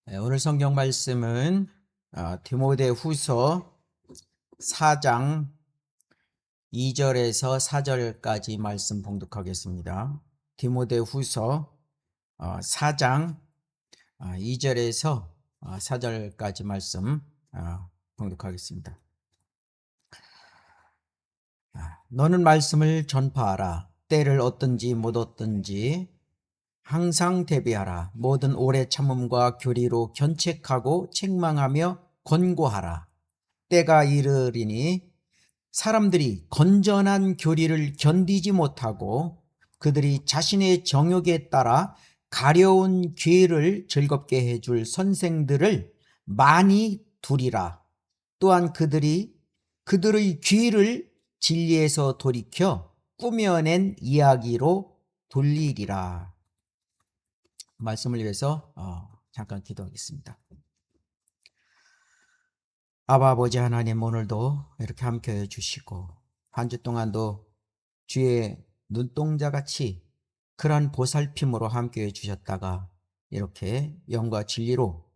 오늘 성경 말씀은 디모데후서 4장 2절에서 4절까지 말씀 봉독하겠습니다. 디모데후서 4장 2절에서 4절까지 말씀 봉독하겠습니다. 너는 말씀을 전파하라. 때를 얻든지 못 얻든지 항상 대비하라. 모든 오래 참음과 교리로 견책하고 책망하며 권고하라. 때가 이르리니 사람들이 건전한 교리를 견디지 못하고 그들이 자신의 정욕에 따라 가려운 기회를 즐겁게 해줄 선생들을 많이 두리라. 또한 그들의 귀를 진리에서 돌이켜 꾸며낸 이야기로 돌리리라. 말씀을 위해서 잠깐 기도하겠습니다. 아버지 하나님, 오늘도 이렇게 함께해 주시고 한 주 동안도 주의 눈동자같이 그런 보살핌으로 함께해 주셨다가 이렇게 영과 진리로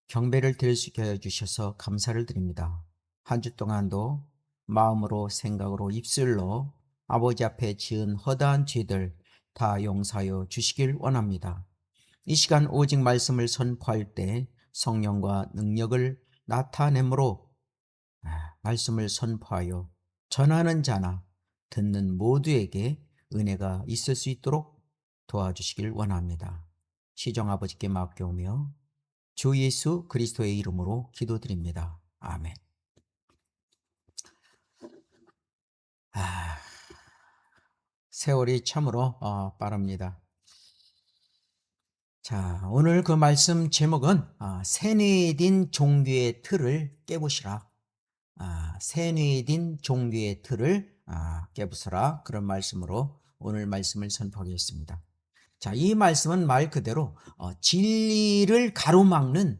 경배를 드릴 수 있게 해주셔서 감사를 드립니다. 한 주 동안도 마음으로 생각으로 입술로 아버지 앞에 지은 허다한 죄들 다 용서하여 주시길 원합니다. 이 시간 오직 말씀을 선포할 때 성령과 능력을 나타내므로 말씀을 선포하여 전하는 자나 듣는 모두에게 은혜가 있을 수 있도록 도와주시길 원합니다. 시정아버지께 맡겨오며 주 예수 그리스도의 이름으로 기도드립니다. 아멘. 세월이 참으로 빠릅니다. 자, 오늘 그 말씀 제목은 세뇌된 종교의 틀을 깨부시라. 세뇌된 종교의 틀을 깨부숴라. 그런 말씀으로 오늘 말씀을 선포하겠습니다. 자, 이 말씀은 말 그대로 진리를 가로막는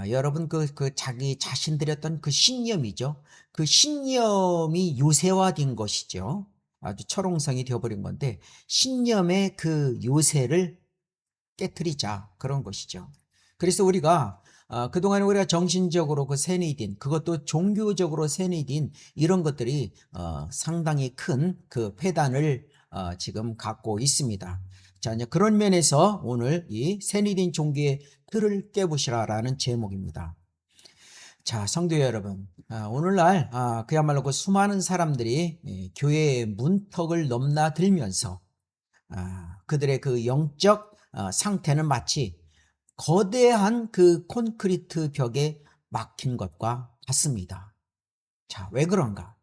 여러분 그 자기 자신들의 어떤 그 신념이죠. 그 신념이 요새화된 것이죠. 아주 철옹성이 되어버린 건데 신념의 그 요새를 깨트리자, 그런 것이죠. 그래서 우리가 그동안 우리가 정신적으로 그 세뇌된, 그것도 종교적으로 세뇌된 이런 것들이 상당히 큰 그 폐단을 지금 갖고 있습니다. 자, 이제 그런 면에서 오늘 이 세뇌된 종교의 틀을 깨부시라라는 제목입니다. 자, 성도 여러분, 오늘날 그야말로 그 수많은 사람들이 교회의 문턱을 넘나들면서 그들의 그 영적 상태는 마치 거대한 그 콘크리트 벽에 막힌 것과 같습니다. 자, 왜 그런가?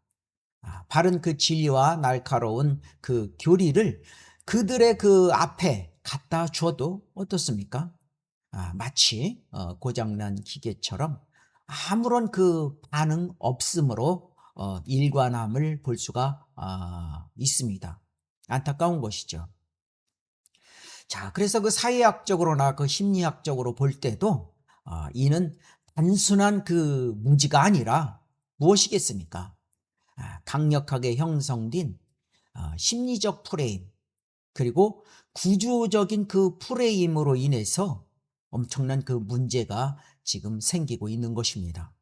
바른 그 진리와 날카로운 그 교리를 그들의 그 앞에 갖다 주어도 어떻습니까? 마치 고장난 기계처럼 아무런 그 반응 없음으로 일관함을 볼 수가 있습니다. 안타까운 것이죠. 자, 그래서 그 사회학적으로나 그 심리학적으로 볼 때도 이는 단순한 그 문제가 아니라 무엇이겠습니까? 강력하게 형성된 심리적 프레임, 그리고 구조적인 그 프레임으로 인해서 엄청난 그 문제가 지금 생기고 있는 것입니다.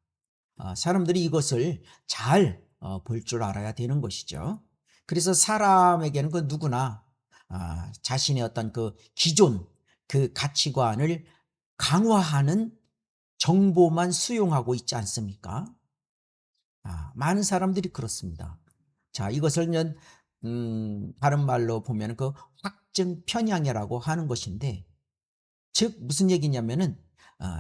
사람들이 이것을 잘 볼 줄 알아야 되는 것이죠. 그래서 사람에게는 그 누구나 자신의 어떤 그 기존 그 가치관을 강화하는 정보만 수용하고 있지 않습니까? 많은 사람들이 그렇습니다. 자, 이것을 다른 말로 보면 그 확증 편향이라고 하는 것인데, 즉 무슨 얘기냐면은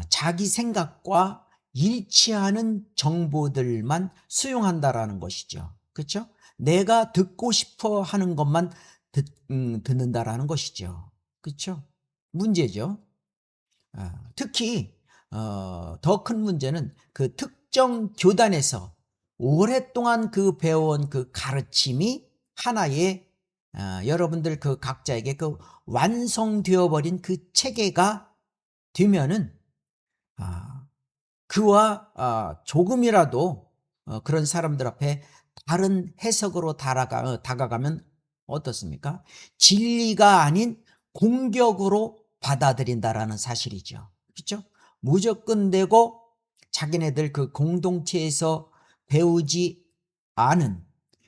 자기 생각과 일치하는 정보들만 수용한다라는 것이죠. 그렇죠? 내가 듣고 싶어 하는 것만 듣는다라는 것이죠. 그렇죠? 문제죠. 특히 더 큰 문제는 그 특정 교단에서 오랫동안 그 배워온 그 가르침이 하나의 여러분들 그 각자에게 그 완성되어 버린 그 체계가 되면은 그와 조금이라도 그런 사람들 앞에 다른 해석으로 다가가면 어떻습니까? 진리가 아닌 공격으로 받아들인다라는 사실이죠. 그렇죠? 무조건 되고 자기네들 그 공동체에서 배우지 않은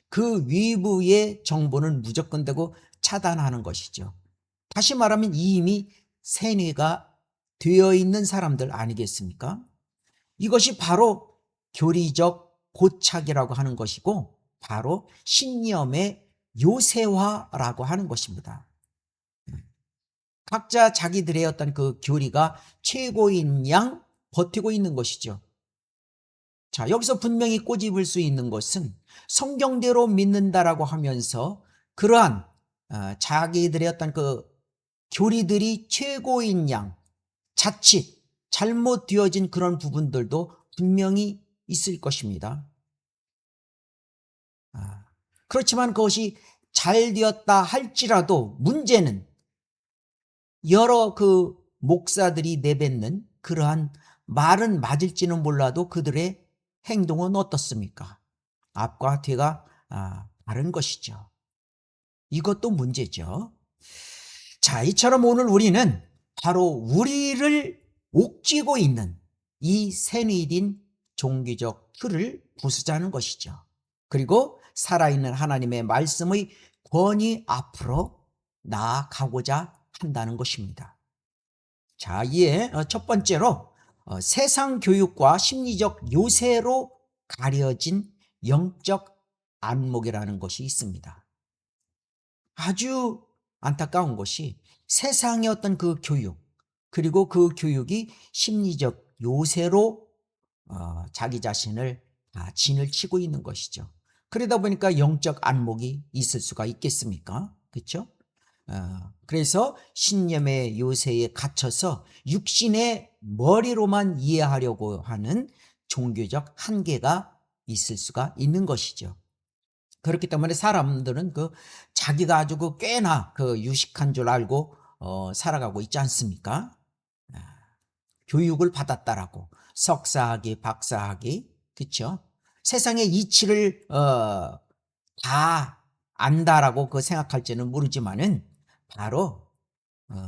그 위부의 정보는 무조건 되고 차단하는 것이죠. 다시 말하면 이미 세뇌가 되어 있는 사람들 아니겠습니까? 이것이 바로 교리적 고착이라고 하는 것이고 바로 신념의 요새화라고 하는 것입니다. 각자 자기들의 어떤 그 교리가 최고인 양 버티고 있는 것이죠. 자, 여기서 분명히 꼬집을 수 있는 것은 성경대로 믿는다라고 하면서 그러한 자기들의 어떤 그 교리들이 최고인 양 자칫 잘못 되어진 그런 부분들도 분명히 있을 것입니다. 그렇지만 그것이 잘 되었다 할지라도 문제는 여러 그 목사들이 내뱉는 그러한 말은 맞을지는 몰라도 그들의 행동은 어떻습니까? 앞과 뒤가 다른 것이죠. 이것도 문제죠. 자, 이처럼 오늘 우리는 바로 우리를 옥죄고 있는 이 새누이린 종교적 틀을 부수자는 것이죠. 그리고 살아있는 하나님의 말씀의 권위 앞으로 나아가고자 한다는 것입니다. 자, 이에 첫 번째로 세상 교육과 심리적 요새로 가려진 영적 안목이라는 것이 있습니다. 아주 안타까운 것이 세상의 어떤 그 교육 그리고 그 교육이 심리적 요새로 자기 자신을 진을 치고 있는 것이죠. 그러다 보니까 영적 안목이 있을 수가 있겠습니까? 그렇죠? 그래서 신념의 요새에 갇혀서 육신의 머리로만 이해하려고 하는 종교적 한계가 있을 수가 있는 것이죠. 그렇기 때문에 사람들은 그 자기가 아주 그 꽤나 그 유식한 줄 알고 살아가고 있지 않습니까? 교육을 받았다라고 석사학위, 박사학위, 그렇죠? 세상의 이치를 다 안다라고 그 생각할지는 모르지만은 바로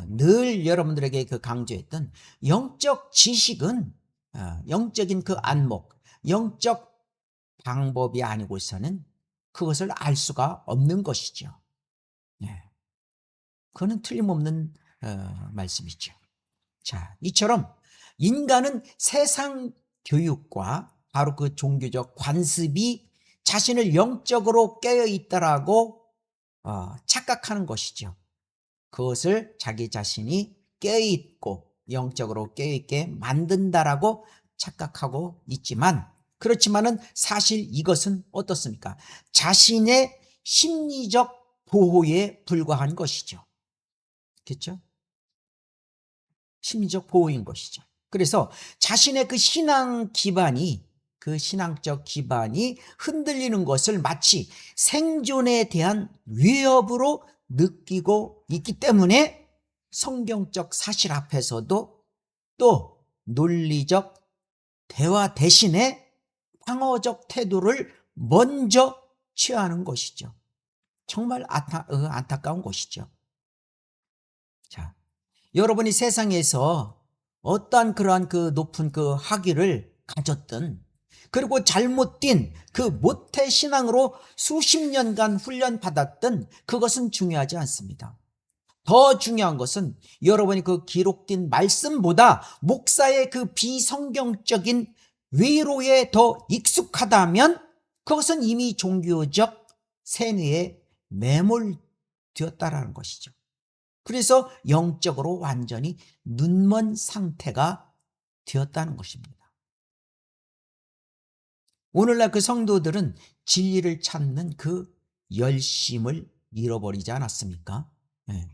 늘 여러분들에게 그 강조했던 영적 지식은 영적인 그 안목, 영적 방법이 아니고서는 그것을 알 수가 없는 것이죠. 예. 그거는 틀림없는 말씀이죠. 자, 이처럼 인간은 세상 교육과 바로 그 종교적 관습이 자신을 영적으로 깨어 있다라고 착각하는 것이죠. 그것을 자기 자신이 깨어 있고 영적으로 깨어 있게 만든다라고 착각하고 있지만 그렇지만은 사실 이것은 어떻습니까? 자신의 심리적 보호에 불과한 것이죠. 그렇죠? 심리적 보호인 것이죠. 그래서 자신의 그 신앙 기반이 그 신앙적 기반이 흔들리는 것을 마치 생존에 대한 위협으로 느끼고 있기 때문에 성경적 사실 앞에서도 또 논리적 대화 대신에 방어적 태도를 먼저 취하는 것이죠. 정말 안타까운 것이죠. 자, 여러분이 세상에서 어떠한 그러한 그 높은 그 학위를 가졌든 그리고 잘못된 그 모태 신앙으로 수십 년간 훈련 받았든 그것은 중요하지 않습니다. 더 중요한 것은 여러분이 그 기록된 말씀보다 목사의 그 비성경적인 위로에 더 익숙하다면 그것은 이미 종교적 세뇌에 매몰되었다라는 것이죠. 그래서 영적으로 완전히 눈먼 상태가 되었다는 것입니다. 오늘날 그 성도들은 진리를 찾는 그 열심을 잃어버리지 않았습니까? 네.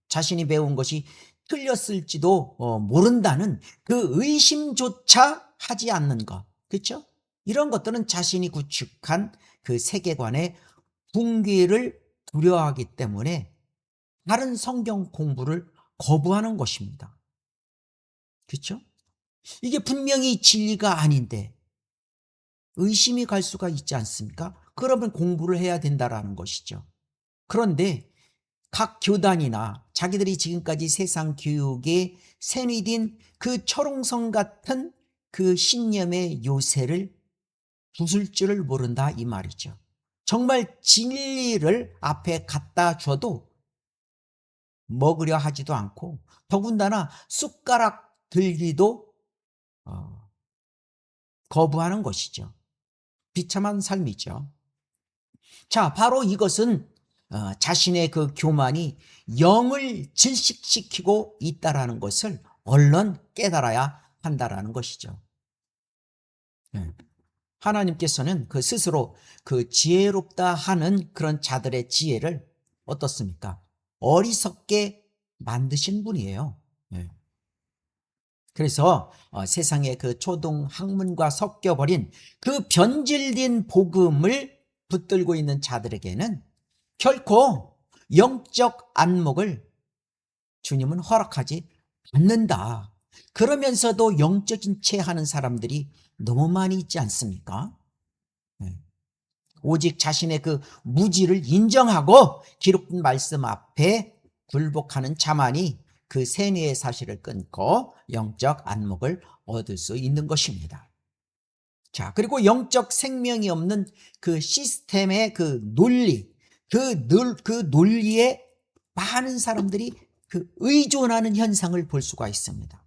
자신이 배운 것이 틀렸을지도 모른다는 그 의심조차 하지 않는 것. 그렇죠? 이런 것들은 자신이 구축한 그 세계관의 붕괴를 두려워하기 때문에 다른 성경 공부를 거부하는 것입니다. 그렇죠? 이게 분명히 진리가 아닌데 의심이 갈 수가 있지 않습니까? 그러면 공부를 해야 된다라는 것이죠. 그런데 각 교단이나 자기들이 지금까지 세상 교육에 세뇌된 그 철옹성 같은 그 신념의 요새를 부술 줄을 모른다 이 말이죠. 정말 진리를 앞에 갖다 줘도 먹으려 하지도 않고 더군다나 숟가락 들기도 거부하는 것이죠. 비참한 삶이죠. 자, 바로 이것은 자신의 그 교만이 영을 질식시키고 있다라는 것을 얼른 깨달아야 한다라는 것이죠. 하나님께서는 그 스스로 그 지혜롭다 하는 그런 자들의 지혜를 어떻습니까? 어리석게 만드신 분이에요. 그래서 세상의 그 초등 학문과 섞여버린 그 변질된 복음을 붙들고 있는 자들에게는 결코 영적 안목을 주님은 허락하지 않는다. 그러면서도 영적인 채 하는 사람들이 너무 많이 있지 않습니까? 오직 자신의 그 무지를 인정하고 기록된 말씀 앞에 굴복하는 자만이 그 세뇌의 사실을 끊고 영적 안목을 얻을 수 있는 것입니다. 자, 그리고 영적 생명이 없는 그 시스템의 그 논리, 그 논리에 많은 사람들이 그 의존하는 현상을 볼 수가 있습니다.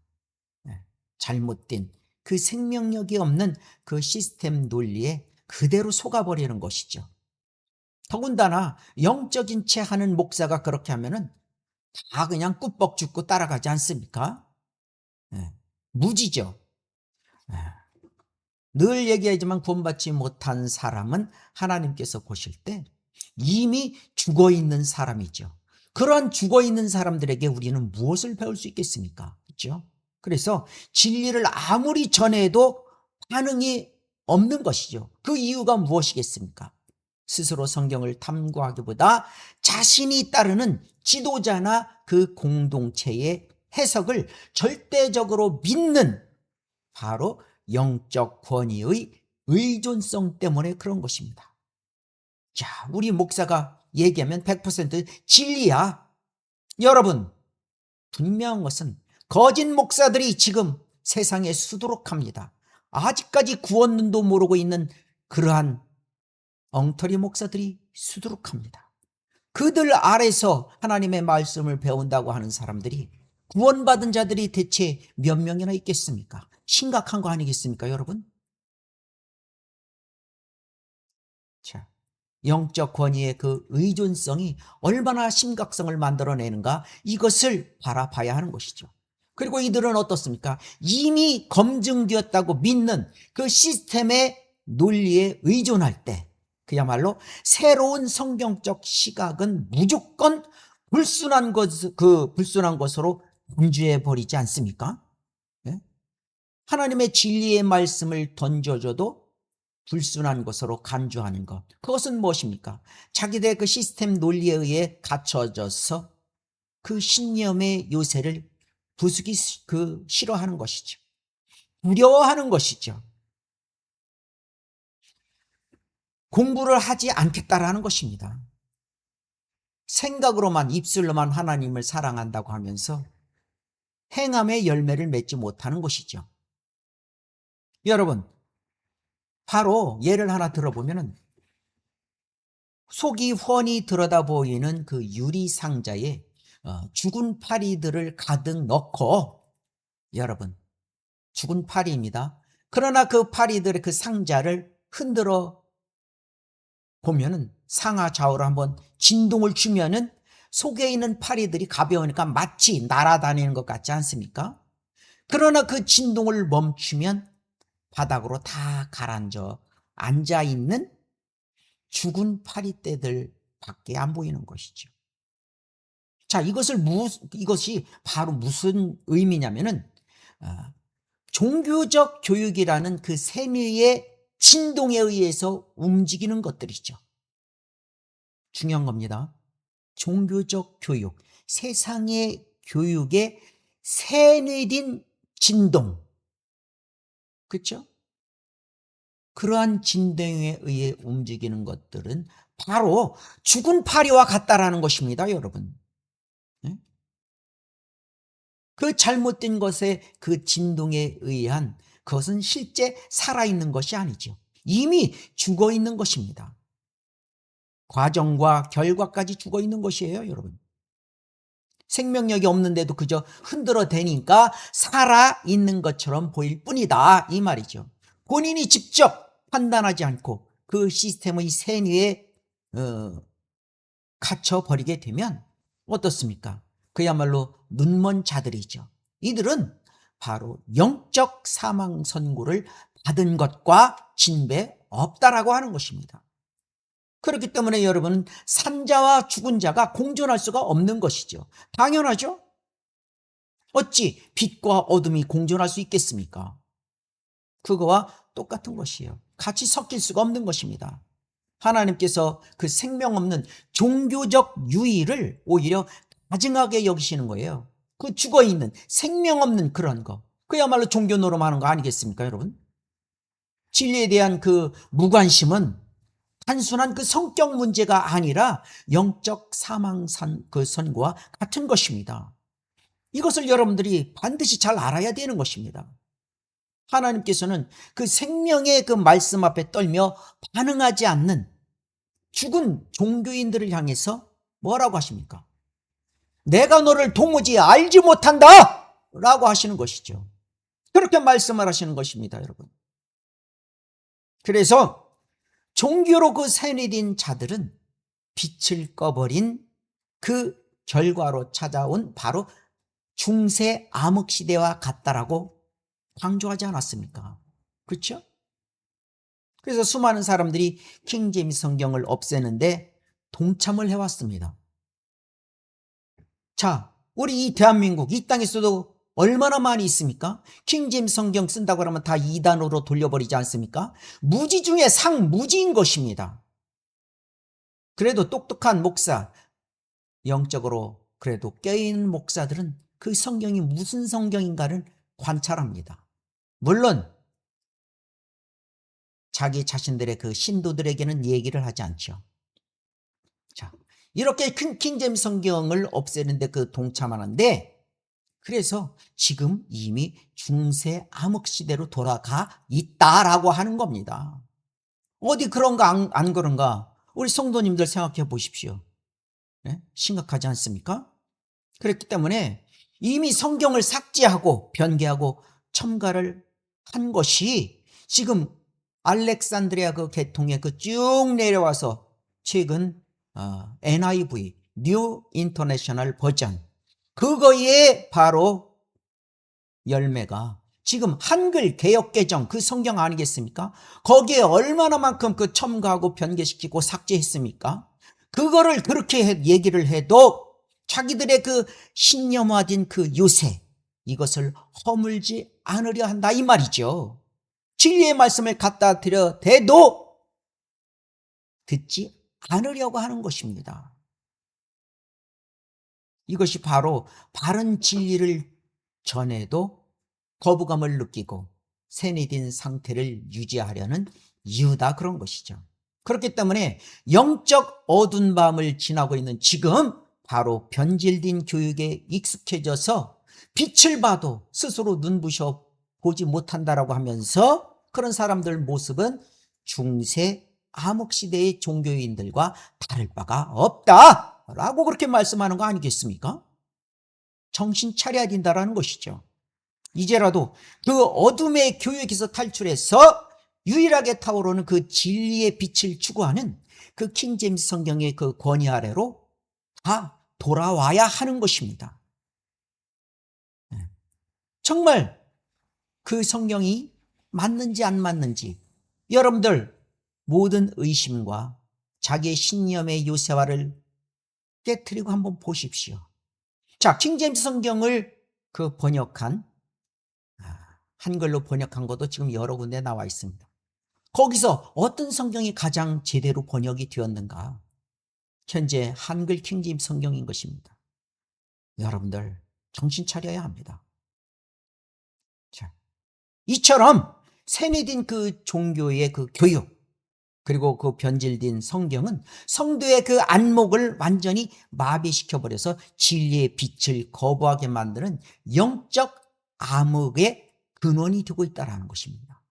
잘못된 그 생명력이 없는 그 시스템 논리에 그대로 속아버리는 것이죠. 더군다나 영적인 채 하는 목사가 그렇게 하면은 다 그냥 꾸벅 죽고 따라가지 않습니까? 무지죠. 늘 얘기하지만 구원받지 못한 사람은 하나님께서 보실 때 이미 죽어있는 사람이죠. 그러한 죽어있는 사람들에게 우리는 무엇을 배울 수 있겠습니까? 그렇죠? 그래서 진리를 아무리 전해도 반응이 없는 것이죠. 그 이유가 무엇이겠습니까? 스스로 성경을 탐구하기보다 자신이 따르는 지도자나 그 공동체의 해석을 절대적으로 믿는 바로 영적 권위의 의존성 때문에 그런 것입니다. 자, 우리 목사가 얘기하면 100% 진리야. 여러분, 분명한 것은 거짓 목사들이 지금 세상에 수두룩합니다. 아직까지 구원론도 모르고 있는 그러한 엉터리 목사들이 수두룩합니다. 그들 아래서 하나님의 말씀을 배운다고 하는 사람들이 구원받은 자들이 대체 몇 명이나 있겠습니까? 심각한 거 아니겠습니까, 여러분? 자, 영적 권위의 그 의존성이 얼마나 심각성을 만들어내는가 이것을 바라봐야 하는 것이죠. 그리고 이들은 어떻습니까? 이미 검증되었다고 믿는 그 시스템의 논리에 의존할 때 그야말로 새로운 성경적 시각은 무조건 불순한 것으로 분주해 버리지 않습니까? 예? 하나님의 진리의 말씀을 던져줘도 불순한 것으로 간주하는 것. 그것은 무엇입니까? 자기들의 그 시스템 논리에 의해 갖춰져서 그 신념의 요새를 부수기 싫어하는 것이죠. 두려워하는 것이죠. 공부를 하지 않겠다라는 것입니다. 생각으로만 입술로만 하나님을 사랑한다고 하면서 행함의 열매를 맺지 못하는 것이죠. 여러분, 바로 예를 하나 들어보면은 속이 훤히 들여다 보이는 그 유리 상자에 죽은 파리들을 가득 넣고, 여러분, 죽은 파리입니다. 그러나 그 파리들의 그 상자를 흔들어 보면은 상하 좌우로 한번 진동을 주면은 속에 있는 파리들이 가벼우니까 마치 날아다니는 것 같지 않습니까? 그러나 그 진동을 멈추면 바닥으로 다 가라앉아 앉아 있는 죽은 파리떼들 밖에 안 보이는 것이죠. 자, 이것이 바로 무슨 의미냐면은 종교적 교육이라는 그 세뇌의 진동에 의해서 움직이는 것들이죠. 중요한 겁니다. 종교적 교육, 세상의 교육에 세뇌된 진동, 그렇죠? 그러한 진동에 의해 움직이는 것들은 바로 죽은 파리와 같다라는 것입니다, 여러분. 네? 그 잘못된 것의 그 진동에 의한 그것은 실제 살아있는 것이 아니죠. 이미 죽어 있는 것입니다. 과정과 결과까지 죽어 있는 것이에요, 여러분. 생명력이 없는데도 그저 흔들어 대니까 살아있는 것처럼 보일 뿐이다, 이 말이죠. 본인이 직접 판단하지 않고 그 시스템의 세뇌에 갇혀버리게 되면 어떻습니까? 그야말로 눈먼 자들이죠. 이들은 바로 영적 사망 선고를 받은 것과 진배 없다라고 하는 것입니다. 그렇기 때문에 여러분, 산자와 죽은 자가 공존할 수가 없는 것이죠. 당연하죠. 어찌 빛과 어둠이 공존할 수 있겠습니까? 그거와 똑같은 것이에요. 같이 섞일 수가 없는 것입니다. 하나님께서 그 생명 없는 종교적 유의를 오히려 가증하게 여기시는 거예요. 그 죽어있는 생명 없는 그런 거, 그야말로 종교 노름하는 거 아니겠습니까, 여러분? 진리에 대한 그 무관심은 단순한 그 성격 문제가 아니라 영적 사망 그 선고와 같은 것입니다. 이것을 여러분들이 반드시 잘 알아야 되는 것입니다. 하나님께서는 그 생명의 그 말씀 앞에 떨며 반응하지 않는 죽은 종교인들을 향해서 뭐라고 하십니까? 내가 너를 도무지 알지 못한다! 라고 하시는 것이죠. 그렇게 말씀을 하시는 것입니다, 여러분. 그래서 종교로 그 세뇌된 자들은 빛을 꺼버린 그 결과로 찾아온 바로 중세 암흑 시대와 같다라고 강조하지 않았습니까? 그렇죠? 그래서 수많은 사람들이 킹제임스 성경을 없애는데 동참을 해왔습니다. 자, 우리 이 대한민국, 이 땅에서도 얼마나 많이 있습니까? 킹제임스 성경 쓴다고 하면 다 이단으로 돌려버리지 않습니까? 무지 중에 상무지인 것입니다. 그래도 똑똑한 목사, 영적으로 그래도 껴있는 목사들은 그 성경이 무슨 성경인가를 관찰합니다. 물론 자기 자신들의 그 신도들에게는 얘기를 하지 않죠. 자, 이렇게 큰 킹제임스 성경을 없애는데 그 동참하는데, 그래서 지금 이미 중세 암흑 시대로 돌아가 있다라고 하는 겁니다. 어디 그런가 안 그런가? 우리 성도님들 생각해 보십시오. 네? 심각하지 않습니까? 그렇기 때문에 이미 성경을 삭제하고 변개하고 첨가를 한 것이 지금 알렉산드리아 그 계통에 그 쭉 내려와서 최근 NIV, New International Version, 그거에 바로 열매가 지금 한글 개역 개정 그 성경 아니겠습니까? 거기에 얼마나 만큼 그 첨가하고 변개시키고 삭제했습니까? 그거를 그렇게 얘기를 해도 자기들의 그 신념화된 그 요새, 이것을 허물지 않으려 한다 이 말이죠. 진리의 말씀을 갖다 드려 대도 듣지 않으려고 하는 것입니다. 이것이 바로 바른 진리를 전해도 거부감을 느끼고 세뇌된 상태를 유지하려는 이유다, 그런 것이죠. 그렇기 때문에 영적 어두운 밤을 지나고 있는 지금 바로 변질된 교육에 익숙해져서 빛을 봐도 스스로 눈부셔 보지 못한다라고 하면서 그런 사람들 모습은 중세 암흑시대의 종교인들과 다를 바가 없다라고 그렇게 말씀하는 거 아니겠습니까? 정신 차려야 된다라는 것이죠. 이제라도 그 어둠의 교육에서 탈출해서 유일하게 타오르는 그 진리의 빛을 추구하는 그 킹제임스 성경의 그 권위 아래로 다 돌아와야 하는 것입니다. 정말 그 성경이 맞는지 안 맞는지 여러분들 모든 의심과 자기의 신념의 요새화를 깨트리고 한번 보십시오. 자, 킹제임스 성경을 그 번역한 한글로 번역한 것도 지금 여러 군데 나와 있습니다. 거기서 어떤 성경이 가장 제대로 번역이 되었는가? 현재 한글 킹제임스 성경인 것입니다. 여러분들 정신 차려야 합니다. 자, 이처럼 세뇌된 그 종교의 그 교육, 그리고 그 변질된 성경은 성도의 그 안목을 완전히 마비시켜버려서 진리의 빛을 거부하게 만드는 영적 암흑의 근원이 되고 있다는 것입니다.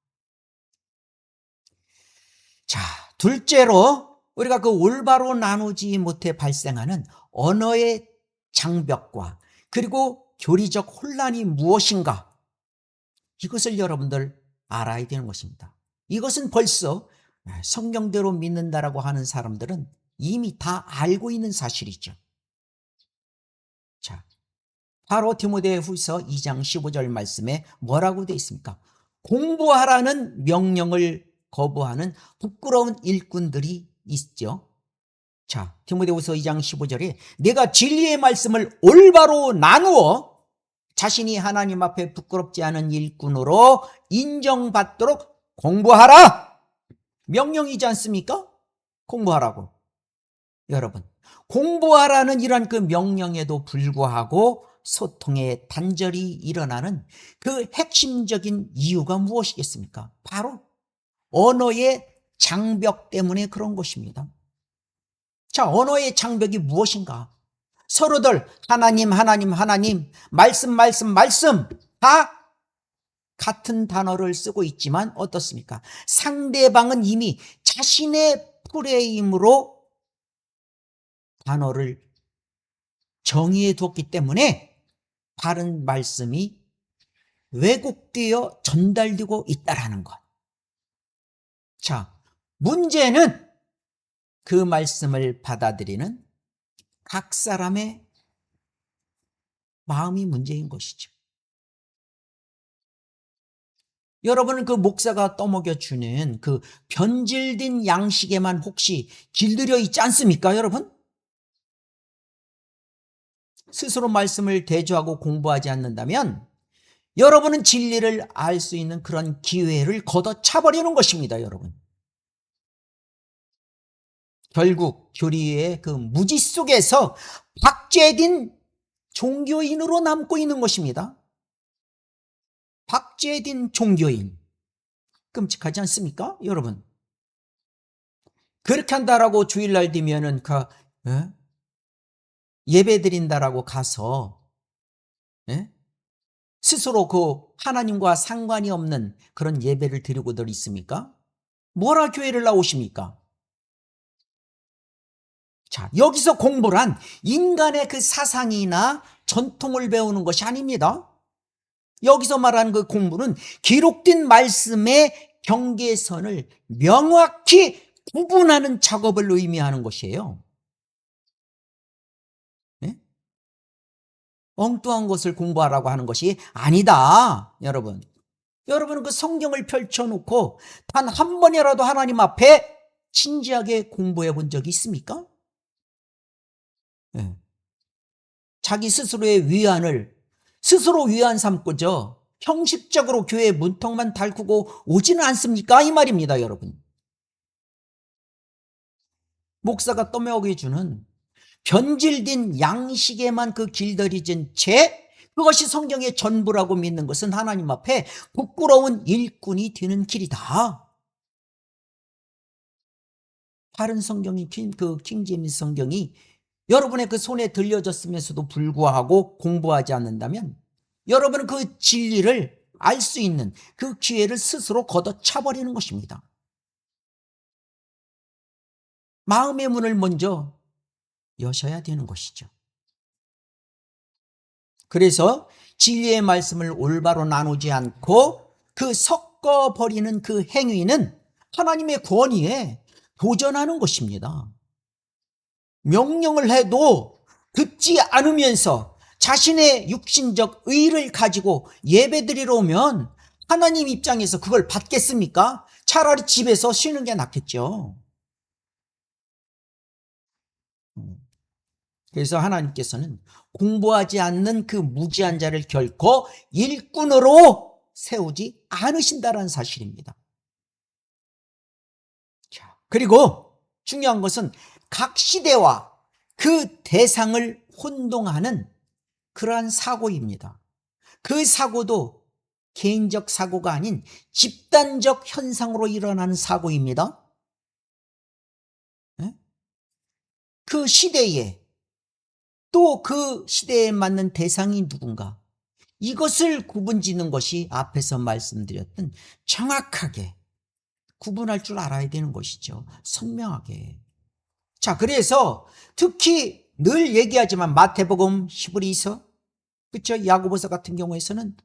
자, 둘째로 우리가 그 올바로 나누지 못해 발생하는 언어의 장벽과 그리고 교리적 혼란이 무엇인가, 이것을 여러분들 알아야 되는 것입니다. 이것은 벌써 성경대로 믿는다라고 하는 사람들은 이미 다 알고 있는 사실이죠. 자, 바로 디모데후서 2장 15절 말씀에 뭐라고 되어 있습니까? 공부하라는 명령을 거부하는 부끄러운 일꾼들이 있죠. 자, 디모데후서 2장 15절에 내가 진리의 말씀을 올바로 나누어 자신이 하나님 앞에 부끄럽지 않은 일꾼으로 인정받도록 공부하라! 명령이지 않습니까? 공부하라고. 여러분, 공부하라는 이런 그 명령에도 불구하고 소통에 단절이 일어나는 그 핵심적인 이유가 무엇이겠습니까? 바로 언어의 장벽 때문에 그런 것입니다. 자, 언어의 장벽이 무엇인가? 서로들 하나님, 하나님, 하나님, 말씀, 말씀, 말씀 다 같은 단어를 쓰고 있지만 어떻습니까? 상대방은 이미 자신의 프레임으로 단어를 정의해 두었기 때문에 바른 말씀이 왜곡되어 전달되고 있다라는 것. 자, 문제는 그 말씀을 받아들이는 각 사람의 마음이 문제인 것이죠. 여러분은 그 목사가 떠먹여주는 그 변질된 양식에만 혹시 길들여 있지 않습니까, 여러분? 스스로 말씀을 대조하고 공부하지 않는다면 여러분은 진리를 알 수 있는 그런 기회를 걷어차버리는 것입니다, 여러분. 결국 교리의 그 무지 속에서 박제된 종교인으로 남고 있는 것입니다. 박제된 종교인. 끔찍하지 않습니까, 여러분? 그렇게 한다라고 주일날 되면은 예배 드린다라고 가서 스스로 그 하나님과 상관이 없는 그런 예배를 드리고들 있습니까? 뭐라 교회를 나오십니까? 자, 여기서 공부란 인간의 그 사상이나 전통을 배우는 것이 아닙니다. 여기서 말하는 그 공부는 기록된 말씀의 경계선을 명확히 구분하는 작업을 의미하는 것이에요. 네? 엉뚱한 것을 공부하라고 하는 것이 아니다, 여러분. 여러분은 그 성경을 펼쳐놓고 단 한 번이라도 하나님 앞에 진지하게 공부해 본 적이 있습니까? 네. 자기 스스로의 위안을 스스로 위안 삼고죠. 형식적으로 교회 문턱만 달구고 오지는 않습니까? 이 말입니다, 여러분. 목사가 떠먹여주는 변질된 양식에만 그 길들여진 채 그것이 성경의 전부라고 믿는 것은 하나님 앞에 부끄러운 일꾼이 되는 길이다. 바른 성경이 그 킹제임스 성경이 여러분의 그 손에 들려졌으면서도 불구하고 공부하지 않는다면 여러분은 그 진리를 알 수 있는 그 기회를 스스로 걷어차버리는 것입니다. 마음의 문을 먼저 여셔야 되는 것이죠. 그래서 진리의 말씀을 올바로 나누지 않고 그 섞어버리는 그 행위는 하나님의 권위에 도전하는 것입니다. 명령을 해도 듣지 않으면서 자신의 육신적 의를 가지고 예배드리러 오면 하나님 입장에서 그걸 받겠습니까? 차라리 집에서 쉬는 게 낫겠죠. 그래서 하나님께서는 공부하지 않는 그 무지한 자를 결코 일꾼으로 세우지 않으신다는 사실입니다. 자, 그리고 중요한 것은 각 시대와 그 대상을 혼동하는 그러한 사고입니다. 그 사고도 개인적 사고가 아닌 집단적 현상으로 일어나는 사고입니다. 그 시대에 또 그 시대에 맞는 대상이 누군가, 이것을 구분짓는 것이 앞에서 말씀드렸던 정확하게 구분할 줄 알아야 되는 것이죠. 선명하게. 자, 그래서 특히 늘 얘기하지만 마태복음, 히브리서, 그렇죠? 야고보서 같은 경우에서는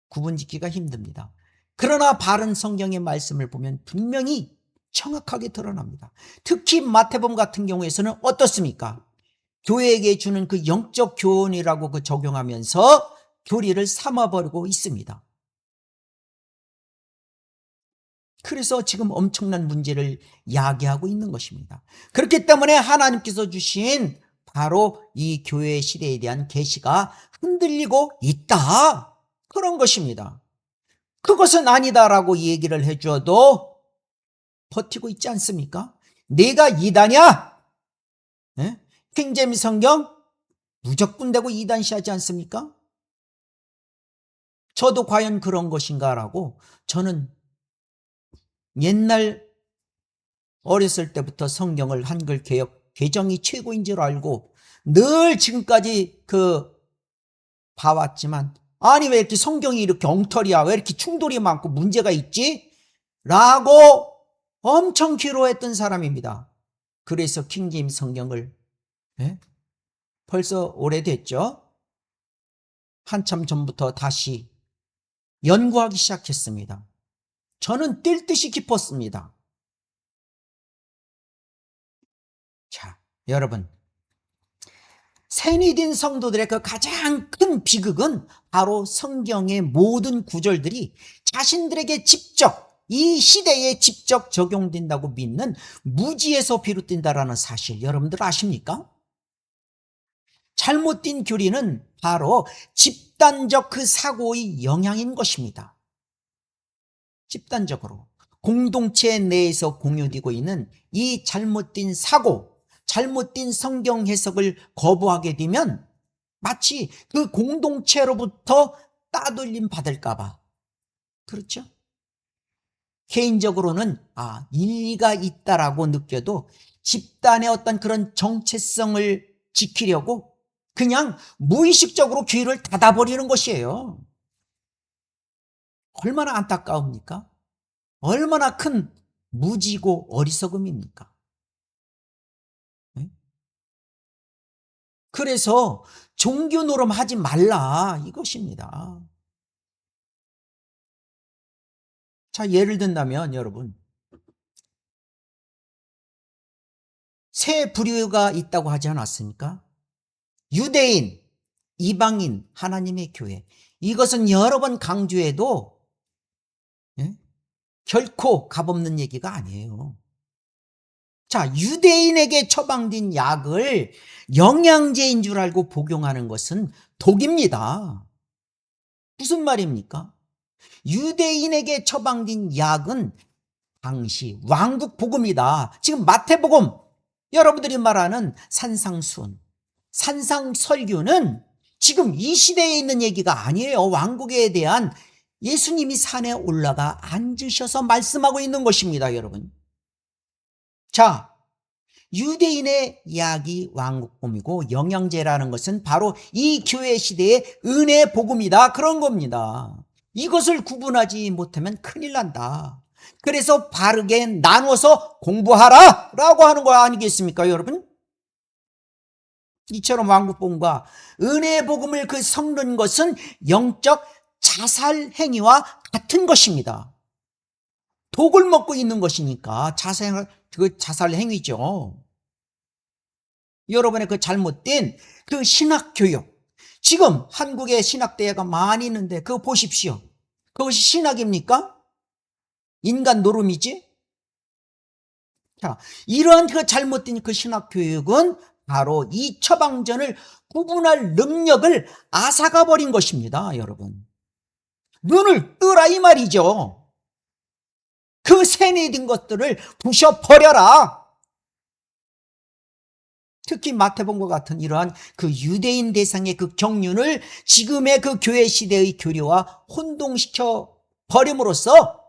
구분짓기가 힘듭니다. 그러나 바른 성경의 말씀을 보면 분명히 정확하게 드러납니다. 특히 마태복음 같은 경우에서는 어떻습니까? 교회에게 주는 그 영적 교훈이라고 그 적용하면서 교리를 삼아버리고 있습니다. 그래서 지금 엄청난 문제를 야기하고 있는 것입니다. 그렇기 때문에 하나님께서 주신 바로 이 교회 시대에 대한 계시가 흔들리고 있다, 그런 것입니다. 그것은 아니다라고 얘기를 해줘도 버티고 있지 않습니까? 내가 이단이야? 네? 킹제임스 성경 무조건 되고 이단시하지 않습니까? 저도 과연 그런 것인가라고, 저는 옛날 어렸을 때부터 성경을 한글 개역 개정이 최고인 줄 알고 늘 지금까지 봐왔지만, 아니 왜 이렇게 성경이 이렇게 엉터리야, 왜 이렇게 충돌이 많고 문제가 있지? 라고 엄청 기로했던 사람입니다. 그래서 킹제임스 성경을 벌써 오래됐죠? 한참 전부터 다시 연구하기 시작했습니다. 저는 뛸 듯이 기뻤습니다. 자, 여러분, 새니딘 성도들의 그 가장 큰 비극은 바로 성경의 모든 구절들이 자신들에게 직접, 이 시대에 직접 적용된다고 믿는 무지에서 비롯된다라는 사실, 여러분들 아십니까? 잘못된 교리는 바로 집단적 그 사고의 영향인 것입니다. 집단적으로 공동체 내에서 공유되고 있는 이 잘못된 사고, 잘못된 성경 해석을 거부하게 되면 마치 그 공동체로부터 따돌림 받을까봐, 그렇죠? 개인적으로는 일리가 있다라고 느껴도 집단의 어떤 그런 정체성을 지키려고 그냥 무의식적으로 귀를 닫아버리는 것이에요. 얼마나 안타까웁니까? 얼마나 큰 무지고 어리석음입니까? 그래서 종교 노름하지 말라, 이것입니다. 자, 예를 든다면 여러분, 세 부류가 있다고 하지 않았습니까? 유대인, 이방인, 하나님의 교회. 이것은 여러 번 강조해도 결코 값없는 얘기가 아니에요. 자, 유대인에게 처방된 약을 영양제인 줄 알고 복용하는 것은 독입니다. 무슨 말입니까? 유대인에게 처방된 약은 당시 왕국 복음이다. 지금 마태복음, 여러분들이 말하는 산상수훈, 산상설교는 지금 이 시대에 있는 얘기가 아니에요. 왕국에 대한 예수님이 산에 올라가 앉으셔서 말씀하고 있는 것입니다, 여러분. 자, 유대인의 약이 왕국복음이고 영양제라는 것은 바로 이 교회 시대의 은혜 복음이다, 그런 겁니다. 이것을 구분하지 못하면 큰일 난다. 그래서 바르게 나눠서 공부하라 라고 하는 거 아니겠습니까, 여러분? 이처럼 왕국복음과 은혜 복음을 섞는 것은 영적 자살 행위와 같은 것입니다. 독을 먹고 있는 것이니까 자살 행위죠. 여러분의 그 잘못된 그 신학교육, 지금 한국에 신학대회가 많이 있는데 그거 보십시오. 그것이 신학입니까? 인간 노름이지? 자, 이러한 그 잘못된 그 신학교육은 바로 이 처방전을 구분할 능력을 앗아가 버린 것입니다, 여러분. 눈을 뜨라 이 말이죠. 그 세뇌된 것들을 부셔버려라. 특히 마태복음과 같은 이러한 그 유대인 대상의 그 경륜을 지금의 그 교회 시대의 교리와 혼동시켜 버림으로써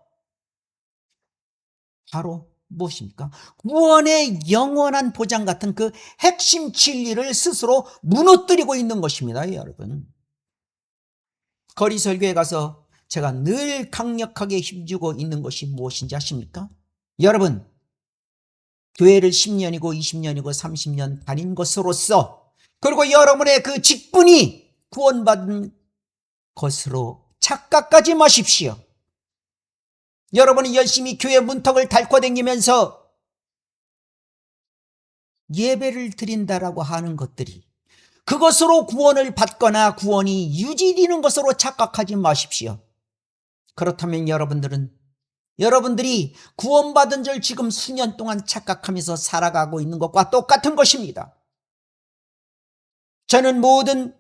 바로 무엇입니까? 구원의 영원한 보장 같은 그 핵심 진리를 스스로 무너뜨리고 있는 것입니다, 여러분. 거리 설교에 가서 제가 늘 강력하게 힘주고 있는 것이 무엇인지 아십니까? 여러분, 교회를 10년이고 20년이고 30년 다닌 것으로서, 그리고 여러분의 그 직분이 구원받은 것으로 착각하지 마십시오. 여러분이 열심히 교회 문턱을 닳고 다니면서 예배를 드린다라고 하는 것들이 그것으로 구원을 받거나 구원이 유지되는 것으로 착각하지 마십시오. 그렇다면 여러분들이 구원받은 줄 지금 수년 동안 착각하면서 살아가고 있는 것과 똑같은 것입니다. 저는 모든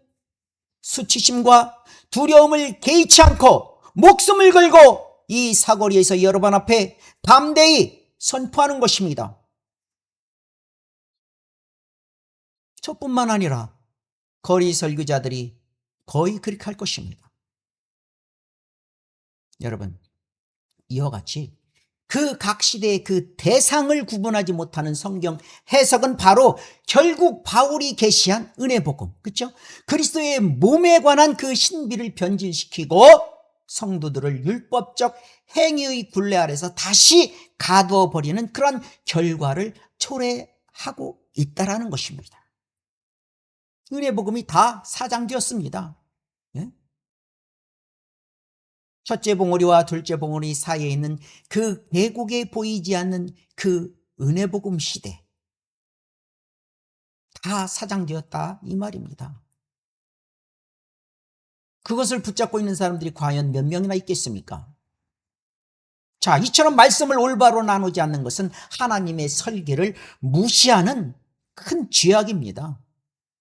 수치심과 두려움을 개의치 않고 목숨을 걸고 이 사거리에서 여러분 앞에 담대히 선포하는 것입니다. 저뿐만 아니라 거리 설교자들이 거의 그렇게 할 것입니다. 여러분, 이와 같이 그 각 시대의 그 대상을 구분하지 못하는 성경 해석은 바로 결국 바울이 계시한 은혜복음, 그렇죠? 그리스도의 몸에 관한 그 신비를 변질시키고 성도들을 율법적 행위의 굴레 아래서 다시 가두어 버리는 그런 결과를 초래하고 있다라는 것입니다. 은혜복음이 다 사장되었습니다. 예? 첫째 봉오리와 둘째 봉오리 사이에 있는 그 계곡에 보이지 않는 그 은혜복음 시대, 다 사장되었다 이 말입니다. 그것을 붙잡고 있는 사람들이 과연 몇 명이나 있겠습니까? 자, 이처럼 말씀을 올바로 나누지 않는 것은 하나님의 설계를 무시하는 큰 죄악입니다.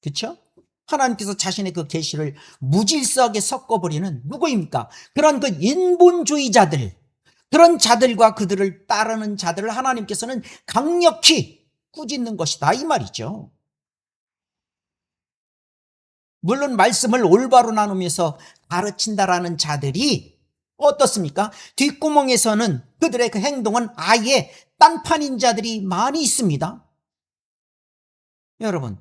그렇죠? 하나님께서 자신의 그 계시를 무질서하게 섞어버리는 누구입니까? 그런 그 인본주의자들, 그런 자들과 그들을 따르는 자들을 하나님께서는 강력히 꾸짖는 것이다 이 말이죠. 물론 말씀을 올바로 나누면서 가르친다라는 자들이 어떻습니까? 뒷구멍에서는 그들의 그 행동은 아예 딴판인 자들이 많이 있습니다. 여러분,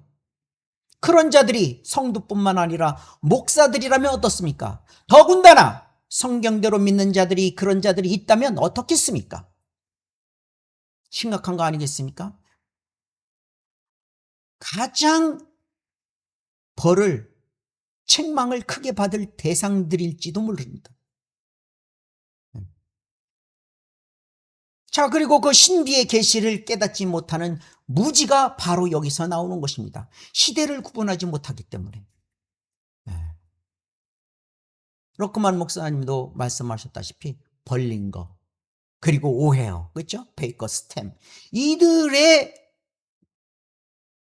그런 자들이 성도뿐만 아니라 목사들이라면 어떻습니까? 더군다나 성경대로 믿는 자들이 그런 자들이 있다면 어떻겠습니까? 심각한 거 아니겠습니까? 가장 책망을 크게 받을 대상들일지도 모릅니다. 자, 그리고 그 신비의 계시를 깨닫지 못하는 무지가 바로 여기서 나오는 것입니다. 시대를 구분하지 못하기 때문에. 로크만 목사님도 말씀하셨다시피 벌린거, 그리고 오헤어, 그렇죠? 베이커 스템, 이들의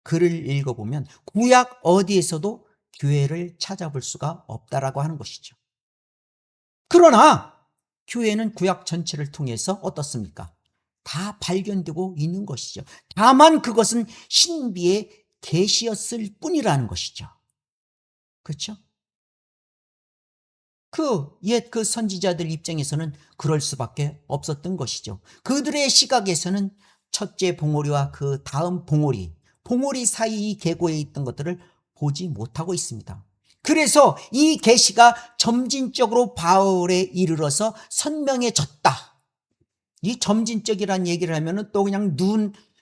글을 읽어보면 구약 어디에서도 교회를 찾아볼 수가 없다라고 하는 것이죠. 그러나 교회는 구약 전체를 통해서 어떻습니까? 다 발견되고 있는 것이죠. 다만 그것은 신비의 계시였을 뿐이라는 것이죠. 그렇죠? 그 선지자들 입장에서는 그럴 수밖에 없었던 것이죠. 그들의 시각에서는 첫째 봉오리와 그 다음 봉오리 사이 계곡에 있던 것들을 보지 못하고 있습니다. 그래서 이 계시가 점진적으로 바울에 이르러서 선명해졌다. 이 점진적이라는 얘기를 하면은 또 그냥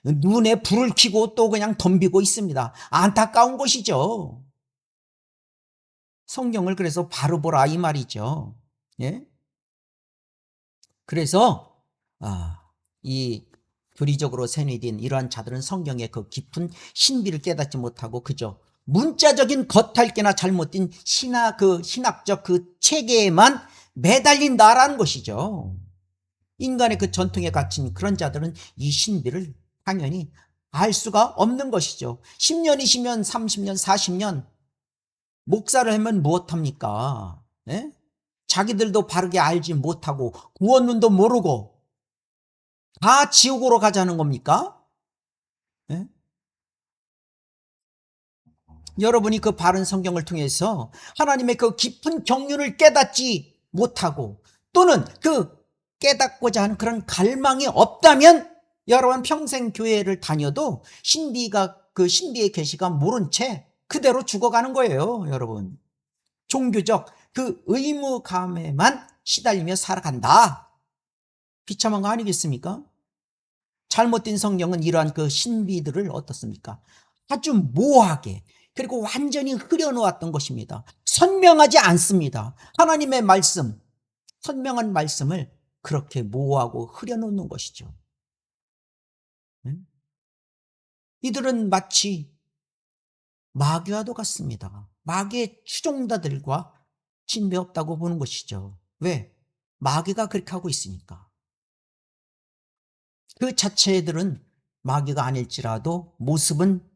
눈에 불을 켜고 또 그냥 덤비고 있습니다. 안타까운 것이죠. 성경을 그래서 바로 보라 이 말이죠. 예? 그래서 이 교리적으로 세뇌된 이러한 자들은 성경의 그 깊은 신비를 깨닫지 못하고 그저 문자적인 겉핥기나 잘못된 신학적 그 체계에만 매달린다라는 것이죠. 인간의 그 전통에 갇힌 그런 자들은 이 신비를 당연히 알 수가 없는 것이죠. 10년, 20년, 30년, 40년 목사를 하면 무엇합니까? 예? 자기들도 바르게 알지 못하고 구원론도 모르고 다 지옥으로 가자는 겁니까? 예? 여러분이 그 바른 성경을 통해서 하나님의 그 깊은 경륜을 깨닫지 못하고 또는 그 깨닫고자 하는 그런 갈망이 없다면 여러분 평생 교회를 다녀도 신비의 계시가 모른 채 그대로 죽어가는 거예요, 여러분. 종교적 그 의무감에만 시달리며 살아간다. 비참한 거 아니겠습니까? 잘못된 성경은 이러한 그 신비들을 어떻습니까? 아주 모호하게 그리고 완전히 흐려놓았던 것입니다. 선명하지 않습니다. 하나님의 말씀, 선명한 말씀을 그렇게 모호하고 흐려놓는 것이죠. 이들은 마치 마귀와도 같습니다. 마귀의 추종자들과 진배 없다고 보는 것이죠. 왜? 마귀가 그렇게 하고 있으니까. 그 자체들은 마귀가 아닐지라도 모습은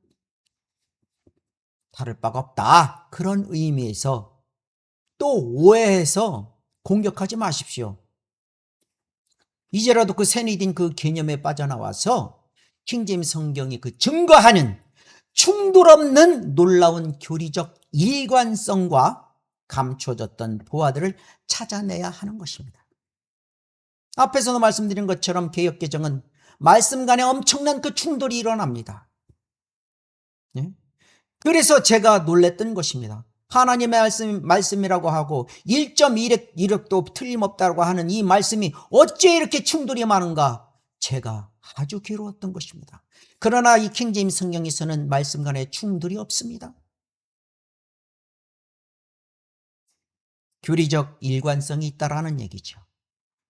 다를 바가 없다. 그런 의미에서 또 오해해서 공격하지 마십시오. 이제라도 그 새니딘 그 개념에 빠져나와서 킹제임스 성경이 그 증거하는 충돌 없는 놀라운 교리적 일관성과 감춰졌던 보화들을 찾아내야 하는 것입니다. 앞에서도 말씀드린 것처럼 개역개정은 말씀 간에 엄청난 그 충돌이 일어납니다. 그래서 제가 놀랬던 것입니다. 하나님의 말씀이라고 하고 1.1획도 틀림없다고 하는 이 말씀이 어째 이렇게 충돌이 많은가? 제가 아주 괴로웠던 것입니다. 그러나 이 킹제임스 성경에서는 말씀 간에 충돌이 없습니다. 교리적 일관성이 있다라는 얘기죠.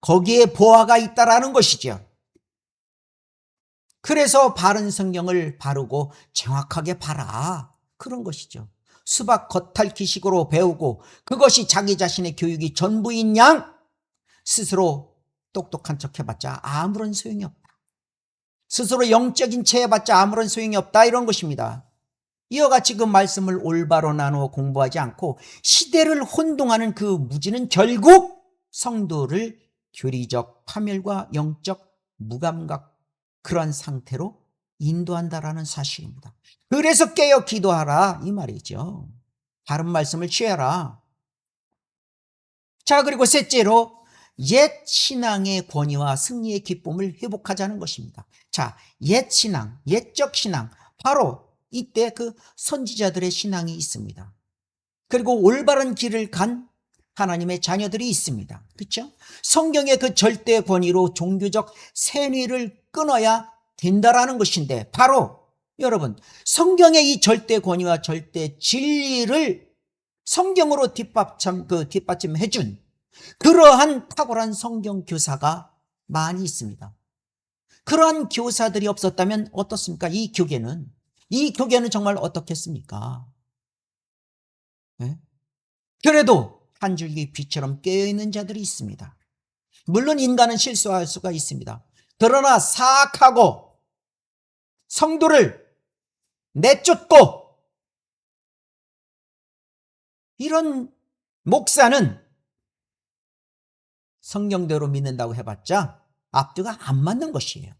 거기에 보화가 있다라는 것이죠. 그래서 바른 성경을 바르고 정확하게 봐라. 그런 것이죠. 수박 겉핥기식으로 배우고 그것이 자기 자신의 교육이 전부인 양 스스로 똑똑한 척 해봤자 아무런 소용이 없다. 스스로 영적인 채 해봤자 아무런 소용이 없다. 이런 것입니다. 이와 같이 그 말씀을 올바로 나누어 공부하지 않고 시대를 혼동하는 그 무지는 결국 성도를 교리적 파멸과 영적 무감각 그런 상태로 인도한다라는 사실입니다. 그래서 깨어 기도하라 이 말이죠. 바른 말씀을 취해라. 자, 그리고 셋째로 옛 신앙의 권위와 승리의 기쁨을 회복하자는 것입니다. 자, 옛 신앙, 옛적 신앙, 바로 이때 그 선지자들의 신앙이 있습니다. 그리고 올바른 길을 간 하나님의 자녀들이 있습니다. 그렇죠? 성경의 그 절대 권위로 종교적 세뇌를 끊어야 된다라는 것인데 바로 여러분 성경의 이 절대 권위와 절대 진리를 성경으로 뒷받침해준 그러한 탁월한 성경 교사가 많이 있습니다. 그러한 교사들이 없었다면 어떻습니까? 이 교계는 정말 어떻겠습니까? 네? 그래도 한 줄기 빛처럼 깨어있는 자들이 있습니다. 물론 인간은 실수할 수가 있습니다. 그러나 사악하고 성도를 내쫓고 이런 목사는 성경대로 믿는다고 해봤자 앞뒤가 안 맞는 것이에요.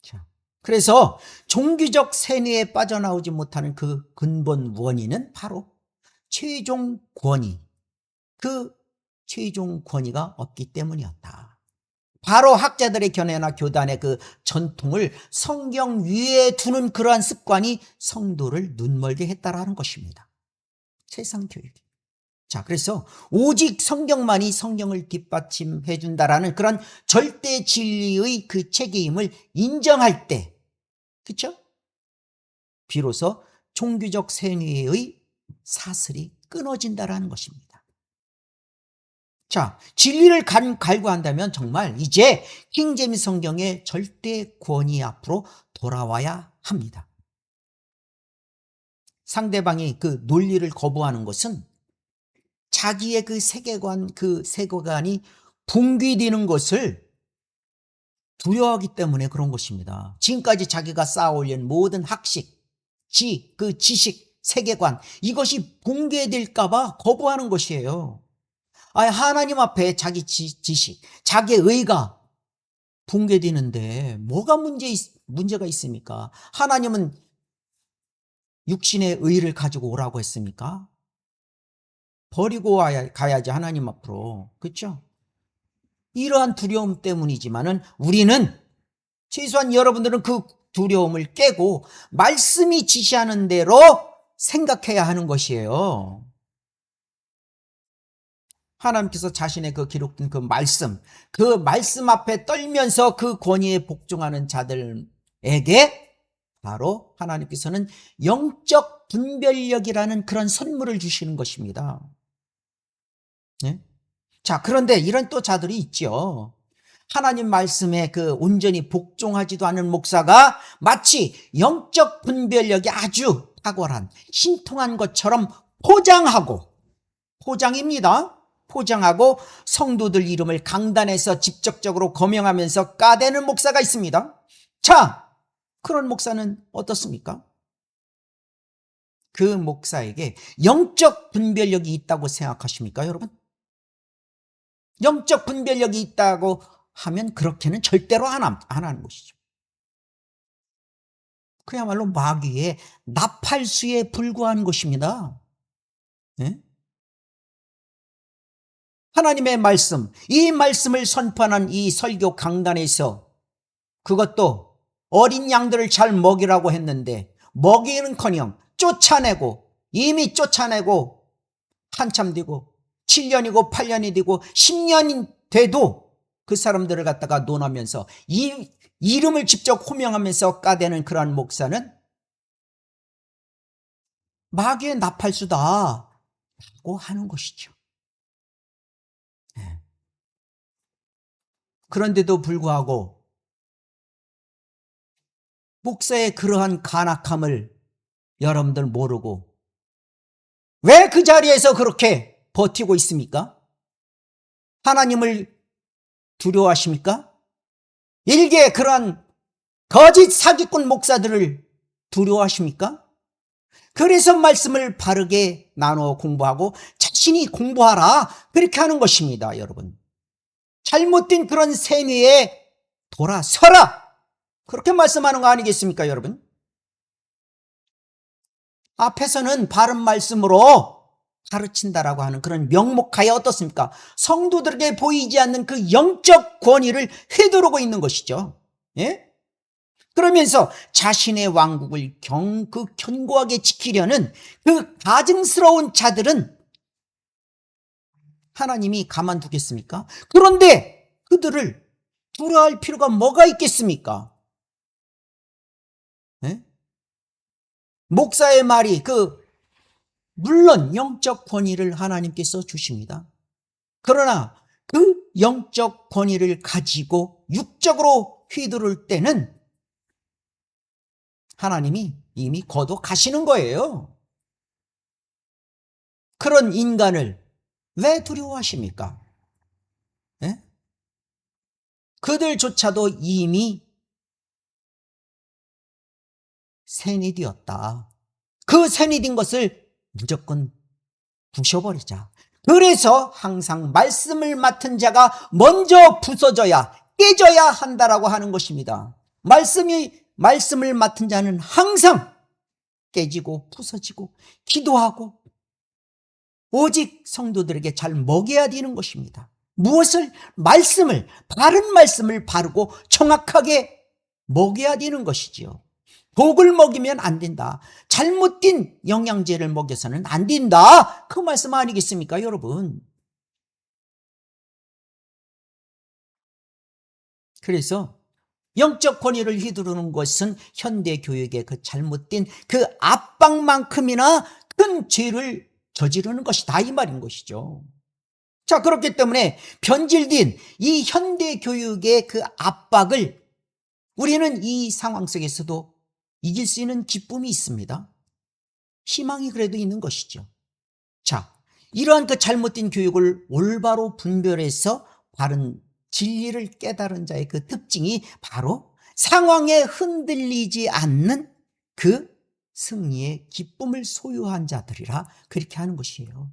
자, 그래서 종교적 세뇌에 빠져나오지 못하는 그 근본 원인은 바로 최종 권위, 그 최종 권위가 없기 때문이었다. 바로 학자들의 견해나 교단의 그 전통을 성경 위에 두는 그러한 습관이 성도를 눈멀게 했다라는 것입니다. 세상 교육. 자, 그래서 오직 성경만이 성경을 뒷받침해 준다라는 그런 절대 진리의 그 책임을 인정할 때, 그렇죠? 비로소 종교적 세뇌의 사슬이 끊어진다라는 것입니다. 자, 진리를 갈구한다면 정말 이제 킹제임스 성경의 절대 권위 앞으로 돌아와야 합니다. 상대방이 그 논리를 거부하는 것은 자기의 그 세계관이 붕괴되는 것을 두려워하기 때문에 그런 것입니다. 지금까지 자기가 쌓아올린 모든 학식, 그 지식, 세계관 이것이 붕괴될까 봐 거부하는 것이에요. 하나님 앞에 자기 지식, 자기 의가 붕괴되는데 뭐가 문제가 있습니까? 하나님은 육신의 의를 가지고 오라고 했습니까? 버리고 가야지 하나님 앞으로. 그렇죠? 이러한 두려움 때문이지만은 우리는 최소한 여러분들은 그 두려움을 깨고 말씀이 지시하는 대로 생각해야 하는 것이에요. 하나님께서 자신의 그 기록된 그 말씀 앞에 떨면서 그 권위에 복종하는 자들에게 바로 하나님께서는 영적 분별력이라는 그런 선물을 주시는 것입니다. 네? 자, 그런데 이런 또 자들이 있죠. 하나님 말씀에 그 온전히 복종하지도 않은 목사가 마치 영적 분별력이 아주 탁월한 신통한 것처럼 포장입니다. 포장하고 성도들 이름을 강단에서 직접적으로 거명하면서 까대는 목사가 있습니다. 자, 그런 목사는 어떻습니까? 그 목사에게 영적 분별력이 있다고 생각하십니까, 여러분? 영적 분별력이 있다고 하면 그렇게는 절대로 안 하는 것이죠. 그야말로 마귀의 나팔수에 불과한 것입니다. 네? 하나님의 말씀, 이 말씀을 선포하는 이 설교 강단에서 그것도 어린 양들을 잘 먹이라고 했는데 먹이는커녕 이미 쫓아내고 한참 되고 7년이고 8년이 되고 10년이 돼도 그 사람들을 갖다가 논하면서 이 이름을 직접 호명하면서 까대는 그러한 목사는 마귀의 나팔수다 라고 하는 것이죠. 그런데도 불구하고 목사의 그러한 간악함을 여러분들 모르고 왜 그 자리에서 그렇게 버티고 있습니까? 하나님을 두려워하십니까? 일개 그러한 거짓 사기꾼 목사들을 두려워하십니까? 그래서 말씀을 바르게 나눠 공부하고 자신이 공부하라 그렇게 하는 것입니다, 여러분. 잘못된 그런 생애에 돌아서라 그렇게 말씀하는 거 아니겠습니까, 여러분? 앞에서는 바른 말씀으로 가르친다라고 하는 그런 명목하에 어떻습니까? 성도들에게 보이지 않는 그 영적 권위를 휘두르고 있는 것이죠. 예? 그러면서 자신의 왕국을 견고하게 지키려는 그 가증스러운 자들은 하나님이 가만두겠습니까? 그런데 그들을 두려워할 필요가 뭐가 있겠습니까? 예? 목사의 말이 물론 영적 권위를 하나님께서 주십니다. 그러나 그 영적 권위를 가지고 육적으로 휘두를 때는 하나님이 이미 거둬 가시는 거예요. 그런 인간을 왜 두려워하십니까? 예? 그들조차도 이미 샌이 되었다. 그 샌이 된 것을 무조건 부셔버리자. 그래서 항상 말씀을 맡은 자가 먼저 부서져야 깨져야 한다라고 하는 것입니다. 말씀을 맡은 자는 항상 깨지고 부서지고 기도하고 오직 성도들에게 잘 먹여야 되는 것입니다. 무엇을? 바른 말씀을 바르고 정확하게 먹여야 되는 것이지요. 독을 먹이면 안 된다. 잘못된 영양제를 먹여서는 안 된다. 그 말씀 아니겠습니까, 여러분? 그래서 영적 권위를 휘두르는 것은 현대 교육의 그 잘못된 그 압박만큼이나 큰 죄를 저지르는 것이다 이 말인 것이죠. 자, 그렇기 때문에 변질된 이 현대 교육의 그 압박을 우리는 이 상황 속에서도 이길 수 있는 기쁨이 있습니다. 희망이 그래도 있는 것이죠. 자, 이러한 그 잘못된 교육을 올바로 분별해서 바른 진리를 깨달은 자의 그 특징이 바로 상황에 흔들리지 않는 그 승리의 기쁨을 소유한 자들이라 그렇게 하는 것이에요.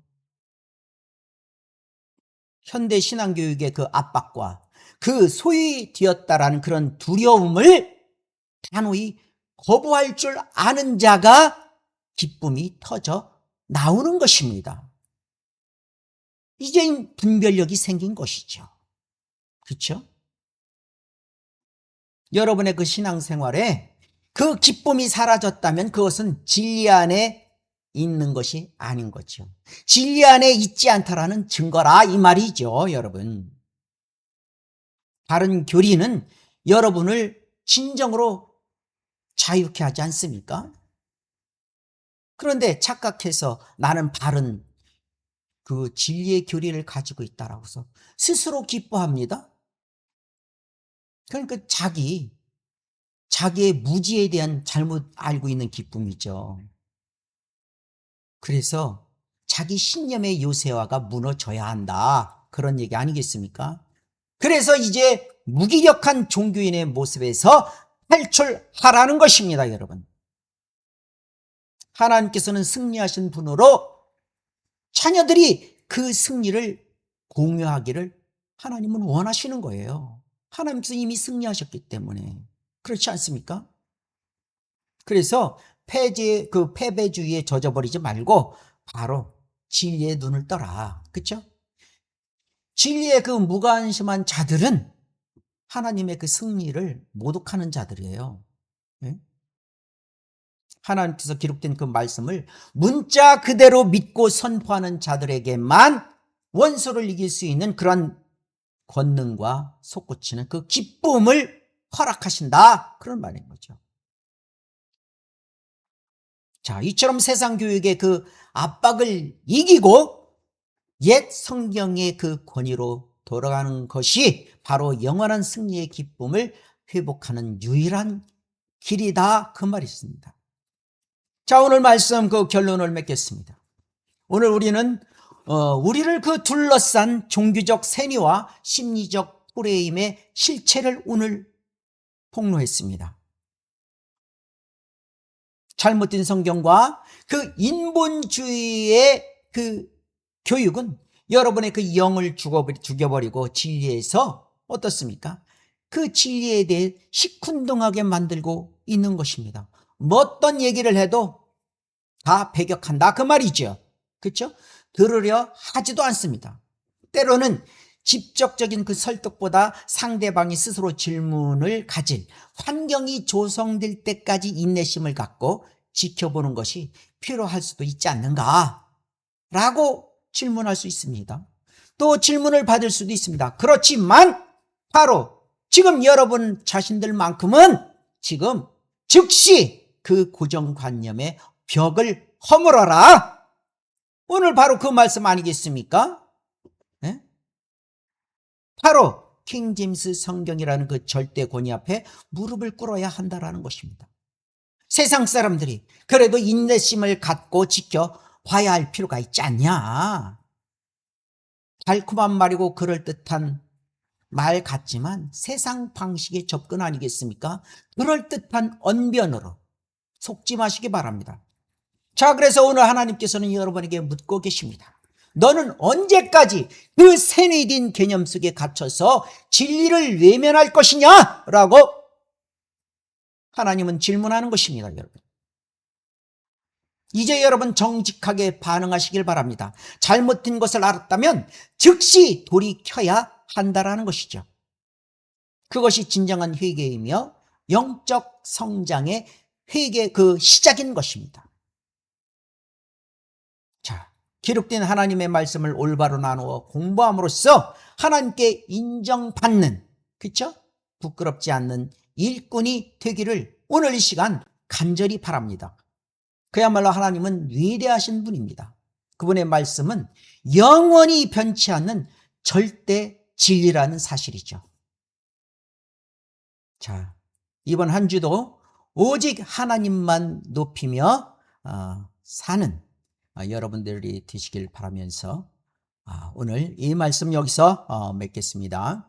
현대 신앙교육의 그 압박과 그 소위 되었다라는 그런 두려움을 단호히 거부할 줄 아는 자가 기쁨이 터져 나오는 것입니다. 이제 분별력이 생긴 것이죠. 그렇죠? 여러분의 그 신앙생활에 그 기쁨이 사라졌다면 그것은 진리 안에 있는 것이 아닌 거죠. 진리 안에 있지 않다라는 증거라 이 말이죠, 여러분. 바른 교리는 여러분을 진정으로 자유케 하지 않습니까? 그런데 착각해서 나는 바른 그 진리의 교리를 가지고 있다라고 해서 스스로 기뻐합니다. 그러니까 자기의 무지에 대한 잘못 알고 있는 기쁨이죠. 그래서 자기 신념의 요새화가 무너져야 한다. 그런 얘기 아니겠습니까? 그래서 이제 무기력한 종교인의 모습에서 탈출하라는 것입니다, 여러분. 하나님께서는 승리하신 분으로 자녀들이 그 승리를 공유하기를 하나님은 원하시는 거예요. 하나님께서 이미 승리하셨기 때문에. 그렇지 않습니까? 그래서 패배주의에 젖어버리지 말고 바로 진리의 눈을 떠라. 그렇죠? 진리의 그 무관심한 자들은 하나님의 그 승리를 모독하는 자들이에요. 예? 하나님께서 기록된 그 말씀을 문자 그대로 믿고 선포하는 자들에게만 원수를 이길 수 있는 그런 권능과 솟구치는 그 기쁨을 허락하신다. 그런 말인 거죠. 자, 이처럼 세상 교육의 그 압박을 이기고 옛 성경의 그 권위로 돌아가는 것이 바로 영원한 승리의 기쁨을 회복하는 유일한 길이다. 그 말이 있습니다. 자, 오늘 말씀 그 결론을 맺겠습니다. 오늘 우리는 우리를 그 둘러싼 종교적 세뇌와 심리적 프레임의 실체를 오늘 폭로했습니다. 잘못된 성경과 그 인본주의의 그 교육은 여러분의 그 영을 죽여버리고 진리에서 어떻습니까? 그 진리에 대해 시큰둥하게 만들고 있는 것입니다. 뭐 어떤 얘기를 해도 다 배격한다 그 말이죠. 그렇죠? 들으려 하지도 않습니다. 때로는 직접적인 그 설득보다 상대방이 스스로 질문을 가질 환경이 조성될 때까지 인내심을 갖고 지켜보는 것이 필요할 수도 있지 않는가? 라고 질문할 수 있습니다. 또 질문을 받을 수도 있습니다. 그렇지만 바로 지금 여러분 자신들만큼은 지금 즉시 그 고정관념의 벽을 허물어라. 오늘 바로 그 말씀 아니겠습니까? 네? 바로 킹제임스 성경이라는 그 절대 권위 앞에 무릎을 꿇어야 한다라는 것입니다. 세상 사람들이 그래도 인내심을 갖고 지켜봐야 할 필요가 있지 않냐. 달콤한 말이고 그럴듯한 말 같지만 세상 방식의 접근 아니겠습니까? 그럴듯한 언변으로 속지 마시기 바랍니다. 자, 그래서 오늘 하나님께서는 여러분에게 묻고 계십니다. 너는 언제까지 그 세뇌된 개념 속에 갇혀서 진리를 외면할 것이냐? 라고 하나님은 질문하는 것입니다, 여러분. 이제 여러분 정직하게 반응하시길 바랍니다. 잘못된 것을 알았다면 즉시 돌이켜야 한다라는 것이죠. 그것이 진정한 회개이며 영적 성장의 회개 그 시작인 것입니다. 자, 기록된 하나님의 말씀을 올바로 나누어 공부함으로써 하나님께 인정받는, 그렇죠? 부끄럽지 않는 일꾼이 되기를 오늘 이 시간 간절히 바랍니다. 그야말로 하나님은 위대하신 분입니다. 그분의 말씀은 영원히 변치 않는 절대 진리라는 사실이죠. 자, 이번 한 주도 오직 하나님만 높이며 사는 여러분들이 되시길 바라면서 오늘 이 말씀 여기서 맺겠습니다.